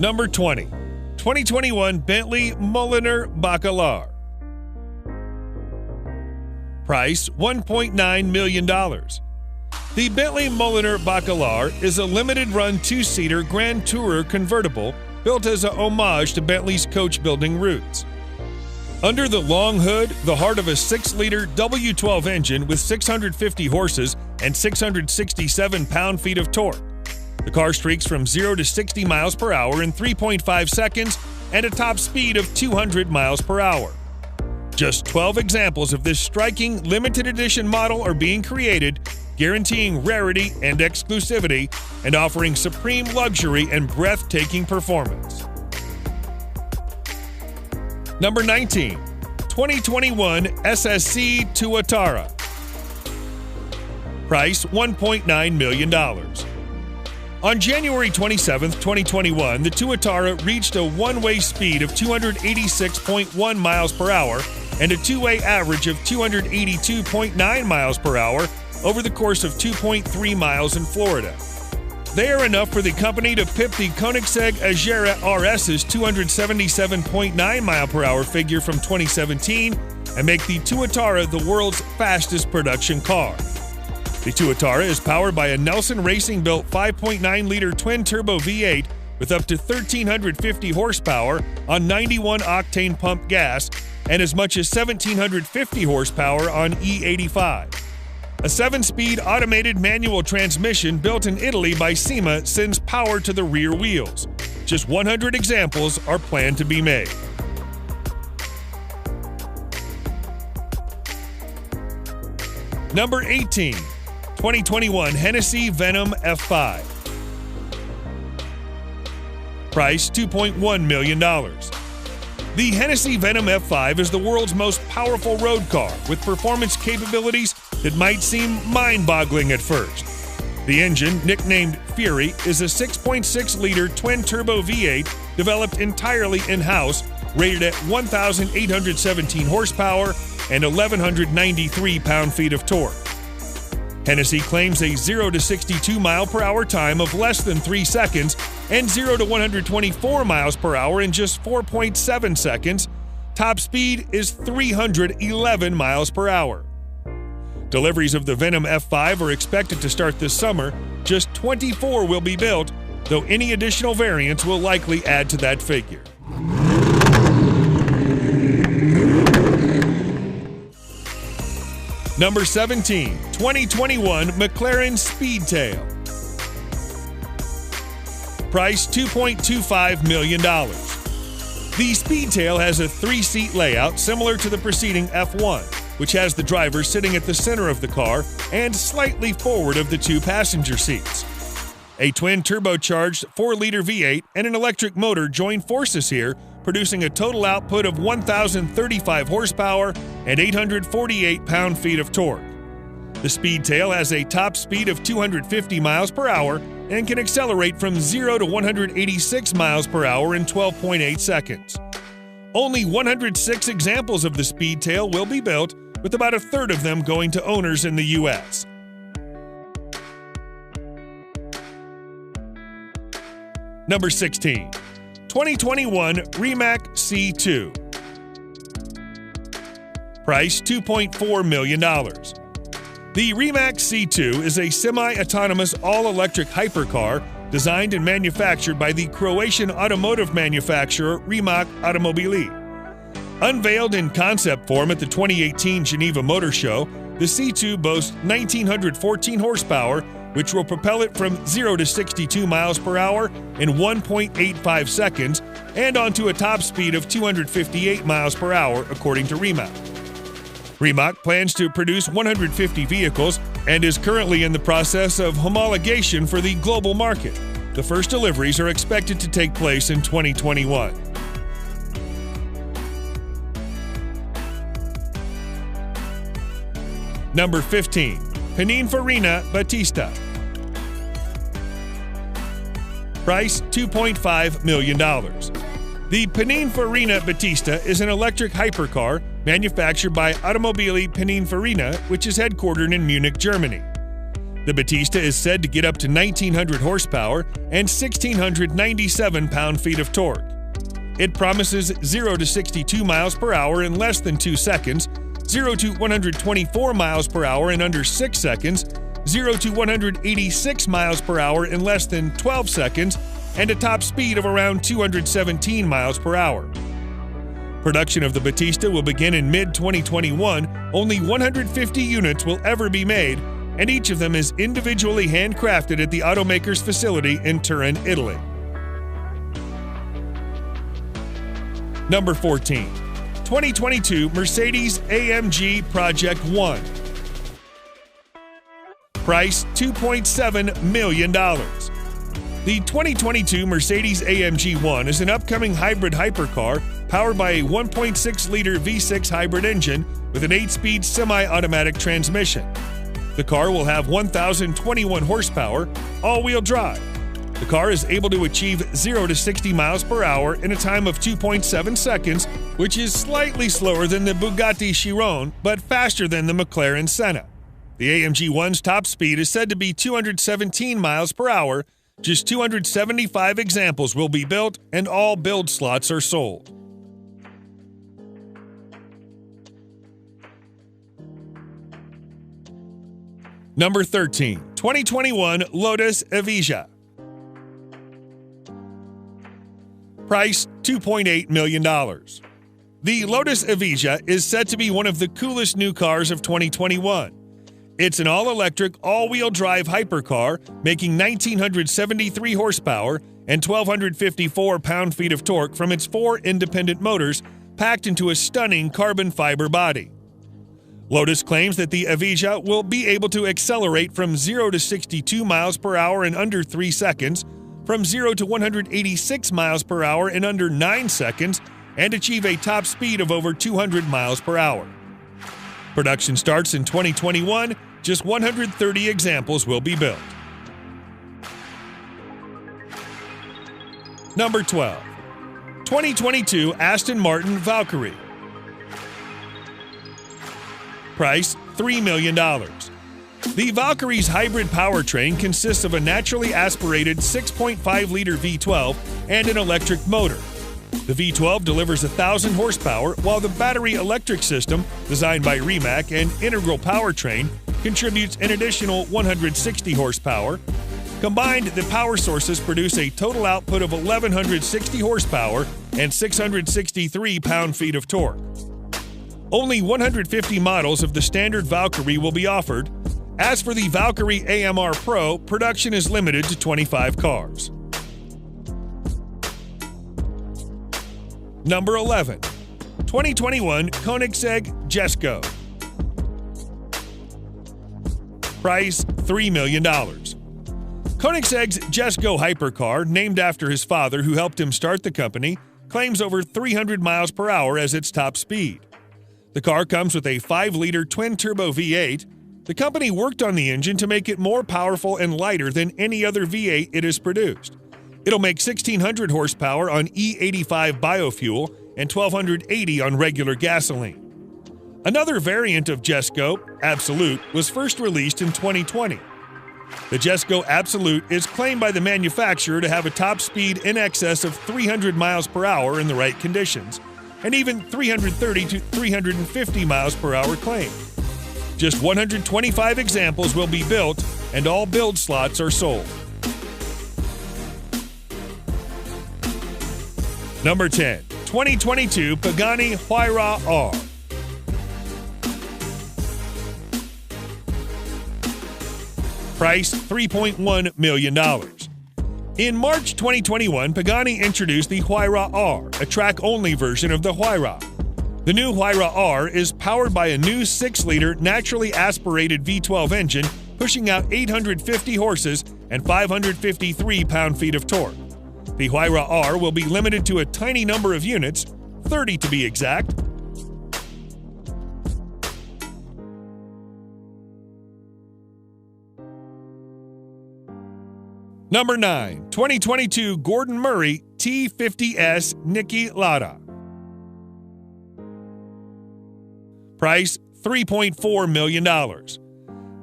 Number 20. 2021 Bentley Mulliner Bacalar. Price $1.9 million. The Bentley Mulliner Bacalar is a limited-run two-seater Grand Tourer convertible built as a homage to Bentley's coach-building roots. Under the long hood, the heart of a 6-liter W12 engine with 650 horses and 667 pound-feet of torque. The car streaks from 0 to 60 miles per hour in 3.5 seconds and a top speed of 200 miles per hour. Just 12 examples of this striking limited edition model are being created, guaranteeing rarity and exclusivity and offering supreme luxury and breathtaking performance. Number 19. 2021 SSC Tuatara. Price $1.9 million. On January 27, 2021, the Tuatara reached a one-way speed of 286.1 miles per hour and a two-way average of 282.9 miles per hour over the course of 2.3 miles in Florida. They are enough for the company to pip the Koenigsegg Agera RS's 277.9 mile per hour figure from 2017 and make the Tuatara the world's fastest production car. The Tuatara is powered by a Nelson Racing-built 5.9-liter twin-turbo V8 with up to 1,350 horsepower on 91-octane pump gas and as much as 1,750 horsepower on E85. A 7-speed automated manual transmission built in Italy by SEMA sends power to the rear wheels. Just 100 examples are planned to be made. Number 18. 2021 Hennessy Venom F5. Price $2.1 million. The Hennessy Venom F5 is the world's most powerful road car with performance capabilities that might seem mind-boggling at first. The engine, nicknamed Fury, is a 6.6-liter twin-turbo V8 developed entirely in-house, rated at 1,817 horsepower and 1,193 pound-feet of torque. Hennessy claims a 0 to 62 mile per hour time of less than 3 seconds and 0 to 124 miles per hour in just 4.7 seconds. Top speed is 311 miles per hour. Deliveries of the Venom F5 are expected to start this summer. Just 24 will be built, though any additional variants will likely add to that figure. Number 17. 2021 McLaren Speedtail. Price $2.25 million. The Speedtail has a 3-seat layout similar to the preceding F1, which has the driver sitting at the center of the car and slightly forward of the 2 passenger seats. A twin turbocharged 4-liter V8 and an electric motor join forces here, producing a total output of 1,035 horsepower and 848 pound-feet of torque. The Speedtail has a top speed of 250 miles per hour and can accelerate from 0 to 186 miles per hour in 12.8 seconds. Only 106 examples of the Speedtail will be built, with about a third of them going to owners in the U.S. Number 16. 2021 Rimac C2. Price $2.4 million. The Rimac C2 is a semi-autonomous all-electric hypercar designed and manufactured by the Croatian automotive manufacturer Rimac Automobili. Unveiled in concept form at the 2018 Geneva Motor Show, the C2 boasts 1,914 horsepower, which will propel it from 0 to 62 miles per hour in 1.85 seconds and onto a top speed of 258 miles per hour, according to Rimac. Rimac plans to produce 150 vehicles and is currently in the process of homologation for the global market. The first deliveries are expected to take place in 2021. Number 15. Pininfarina Battista. Price $2.5 million. The Pininfarina Battista is an electric hypercar manufactured by Automobili Pininfarina, which is headquartered in Munich, Germany. The Battista is said to get up to 1,900 horsepower and 1,697 pound-feet of torque. It promises 0 to 62 miles per hour in less than 2 seconds, 0 to 124 miles per hour in under 6 seconds, 0 to 186 miles per hour in less than 12 seconds, and a top speed of around 217 miles per hour. Production of the Battista will begin in mid-2021. Only 150 units will ever be made, and each of them is individually handcrafted at the automaker's facility in Turin, Italy. Number 14. 2022 Mercedes-AMG Project One. Price $2.7 million. The 2022 Mercedes-AMG One is an upcoming hybrid hypercar powered by a 1.6-liter V6 hybrid engine with an 8-speed semi-automatic transmission. The car will have 1,021 horsepower, all-wheel drive. The car is able to achieve 0 to 60 miles per hour in a time of 2.7 seconds, which is slightly slower than the Bugatti Chiron, but faster than the McLaren Senna. The AMG One's top speed is said to be 217 miles per hour. Just 275 examples will be built, and all build slots are sold. Number 13. 2021 Lotus Evija. Price $2.8 million. The Lotus Evija is said to be one of the coolest new cars of 2021. It's an all-electric, all-wheel drive hypercar, making 1,973 horsepower and 1,254 pound-feet of torque from its 4 independent motors packed into a stunning carbon fiber body. Lotus claims that the Evija will be able to accelerate from 0 to 62 miles per hour in under 3 seconds, from 0 to 186 miles per hour in under 9 seconds, and achieve a top speed of over 200 miles per hour. Production starts in 2021. Just 130 examples will be built. Number 12. 2022 Aston Martin Valkyrie. Price $3 million. The Valkyrie's hybrid powertrain consists of a naturally aspirated 6.5-liter V12 and an electric motor. The V12 delivers 1,000 horsepower, while the battery electric system, designed by Rimac and Integral Powertrain, contributes an additional 160 horsepower. Combined, the power sources produce a total output of 1,160 horsepower and 663 pound-feet of torque. Only 150 models of the standard Valkyrie will be offered. As for the Valkyrie AMR Pro, production is limited to 25 cars. Number 11. 2021 Koenigsegg Jesko. Price $3 million. Koenigsegg's Jesko hypercar, named after his father who helped him start the company, claims over 300 miles per hour as its top speed. The car comes with a 5-liter twin-turbo V8. The company worked on the engine to make it more powerful and lighter than any other V8 it has produced. It'll make 1,600 horsepower on E85 biofuel and 1,280 on regular gasoline. Another variant of Jesko, Absolute, was first released in 2020. The Jesko Absolute is claimed by the manufacturer to have a top speed in excess of 300 miles per hour in the right conditions, and even 330 to 350 miles per hour claimed. Just 125 examples will be built, and all build slots are sold. Number 10. 2022 Pagani Huayra R. Price $3.1 million. In March 2021, Pagani introduced the Huayra R, a track-only version of the Huayra. The new Huayra R is powered by a new 6-liter naturally aspirated V12 engine, pushing out 850 horses and 553 pound-feet of torque. The Huayra R will be limited to a tiny number of units, 30 to be exact. Number 9. 2022 Gordon Murray T50S Niki Lauda. Price $3.4 million.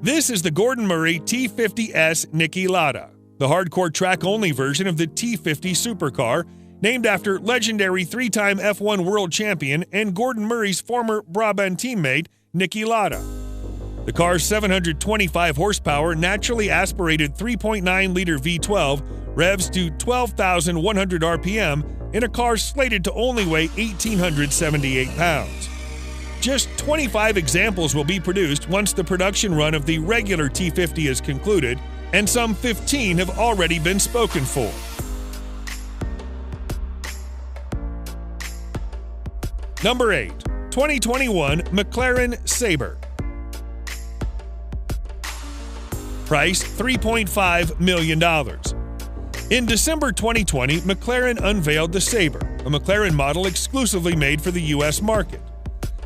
This is the Gordon Murray T50S Niki Lauda, the hardcore track-only version of the T50 supercar, named after legendary three-time F1 world champion and Gordon Murray's former Brabham teammate, Niki Lauda. The car's 725 horsepower naturally aspirated 3.9-liter V12 revs to 12,100 RPM in a car slated to only weigh 1,878 pounds. Just 25 examples will be produced once the production run of the regular T50 is concluded, and some 15 have already been spoken for. Number 8. 2021 McLaren Sabre. Price $3.5 million. In December 2020, McLaren unveiled the Sabre, a McLaren model exclusively made for the U.S. market.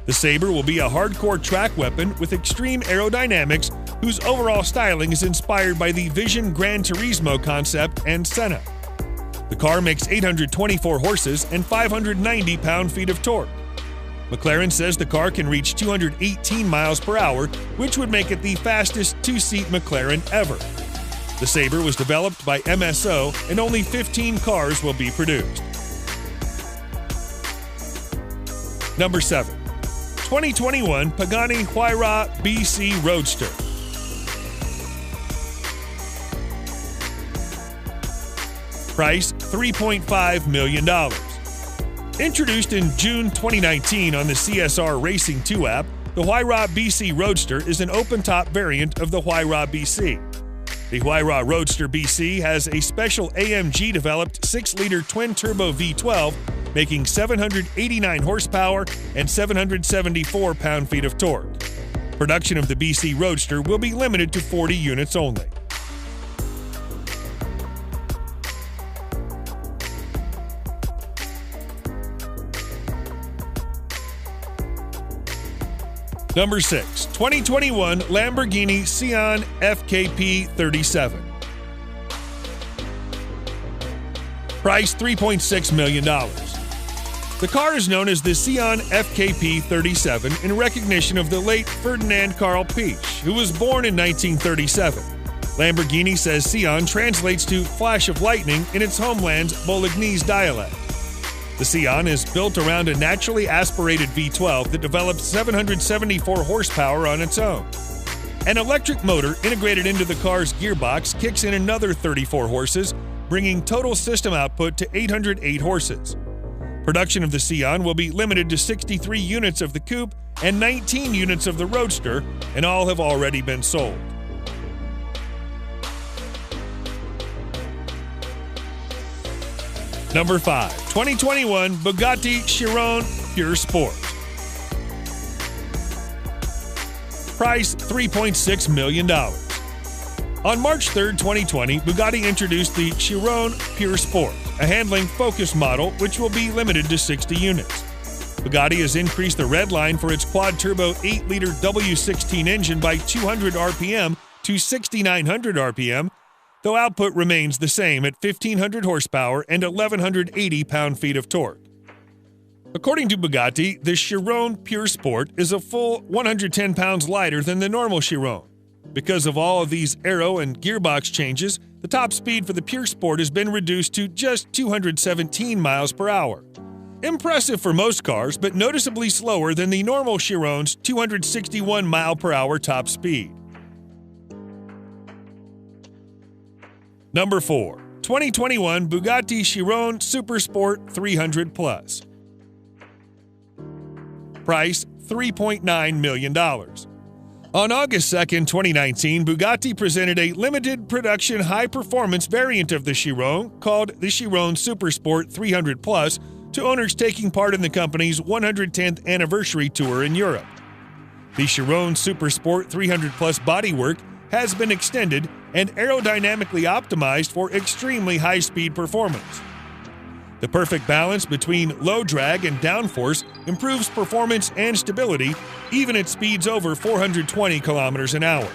The Sabre will be a hardcore track weapon with extreme aerodynamics whose overall styling is inspired by the Vision Gran Turismo concept and Senna. The car makes 824 horses and 590 pound-feet of torque. McLaren says the car can reach 218 miles per hour, which would make it the fastest two-seat McLaren ever. The Sabre was developed by MSO, and only 15 cars will be produced. Number 7. 2021 Pagani Huayra BC Roadster. Price $3.5 million. Introduced in June 2019 on the CSR Racing 2 app, the Huayra BC Roadster is an open-top variant of the Huayra BC. The Huayra Roadster BC has a special AMG-developed 6-liter twin-turbo V12, making 789 horsepower and 774 pound-feet of torque. Production of the BC Roadster will be limited to 40 units only. Number 6. 2021 Lamborghini Sián FKP 37. Price $3.6 million. The car is known as the Sián FKP 37 in recognition of the late Ferdinand Karl Piëch, who was born in 1937. Lamborghini says Sián translates to flash of lightning in its homeland's Bolognese dialect. The Sián is built around a naturally aspirated V12 that develops 774 horsepower on its own. An electric motor integrated into the car's gearbox kicks in another 34 horses, bringing total system output to 808 horses. Production of the Sián will be limited to 63 units of the coupe and 19 units of the Roadster, and all have already been sold. Number 5. 2021 Bugatti Chiron Pure Sport. Price $3.6 million. On March 3, 2020, Bugatti introduced the Chiron Pure Sport, a handling focus model which will be limited to 60 units. Bugatti has increased the red line for its quad-turbo 8-liter W16 engine by 200 RPM to 6,900 RPM, though output remains the same at 1,500 horsepower and 1,180 pound-feet of torque. According to Bugatti, the Chiron Pure Sport is a full 110 pounds lighter than the normal Chiron. Because of all of these aero and gearbox changes, the top speed for the Pure Sport has been reduced to just 217 miles per hour. Impressive for most cars, but noticeably slower than the normal Chiron's 261 mile per hour top speed. Number 4. 2021 Bugatti Chiron Supersport 300 Plus. Price $3.9 million. On August 2, 2019, Bugatti presented a limited production high-performance variant of the Chiron called the Chiron Supersport 300 Plus to owners taking part in the company's 110th anniversary tour in Europe. The Chiron Supersport 300 Plus bodywork has been extended and aerodynamically optimized for extremely high-speed performance. The perfect balance between low drag and downforce improves performance and stability, even at speeds over 420 kilometers an hour.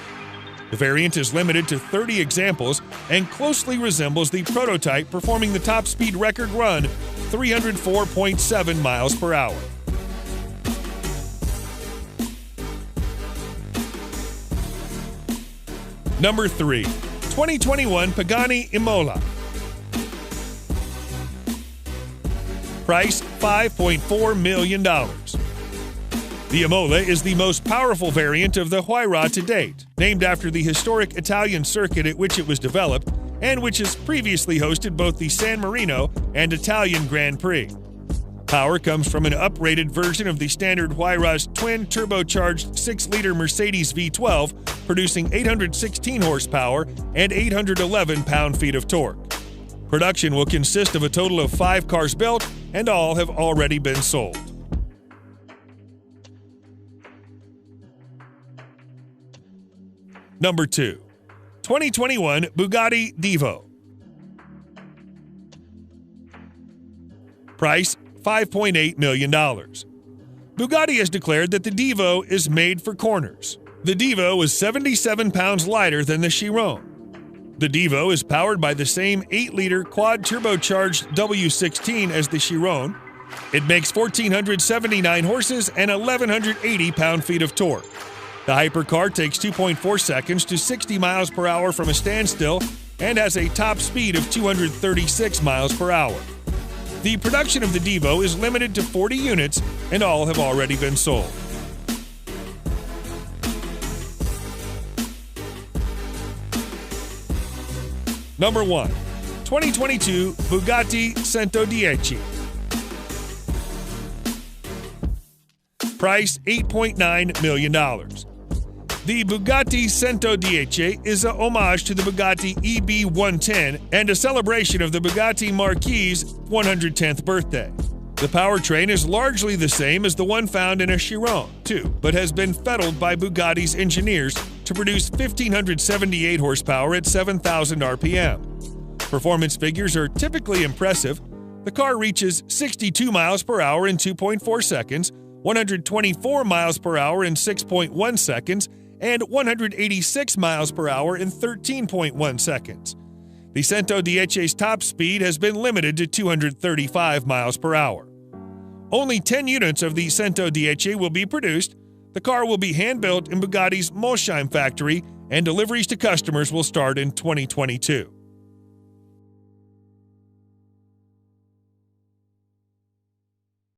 The variant is limited to 30 examples and closely resembles the prototype, performing the top speed record run, 304.7 miles per hour. Number 3. 2021 Pagani Imola. Price $5.4 million. The Imola is the most powerful variant of the Huayra to date, named after the historic Italian circuit at which it was developed and which has previously hosted both the San Marino and Italian Grand Prix. Power comes from an uprated version of the standard Huayra's twin turbocharged 6-liter Mercedes V12, producing 816 horsepower and 811 pound-feet of torque. Production will consist of a total of 5 cars built, and all have already been sold. Number 2. 2021 Bugatti Divo. Price $5.8 million. Bugatti has declared that the Divo is made for corners. The Divo is 77 pounds lighter than the Chiron. The Divo is powered by the same 8-liter quad-turbocharged W16 as the Chiron. It makes 1,479 horses and 1,180 pound-feet of torque. The hypercar takes 2.4 seconds to 60 miles per hour from a standstill and has a top speed of 236 miles per hour. The production of the Divo is limited to 40 units, and all have already been sold. Number 1. 2022 Bugatti 110. Price $8.9 million. The Bugatti 110 is a homage to the Bugatti EB110 and a celebration of the Bugatti Marquis's 110th birthday. The powertrain is largely the same as the one found in a Chiron, too, but has been fettled by Bugatti's engineers to produce 1,578 horsepower at 7,000 RPM. Performance figures are typically impressive. The car reaches 62 miles per hour in 2.4 seconds, 124 miles per hour in 6.1 seconds, and 186 miles per hour in 13.1 seconds. The 110's top speed has been limited to 235 miles per hour. Only 10 units of the 110 will be produced. The car will be hand-built in Bugatti's Molsheim factory, and deliveries to customers will start in 2022.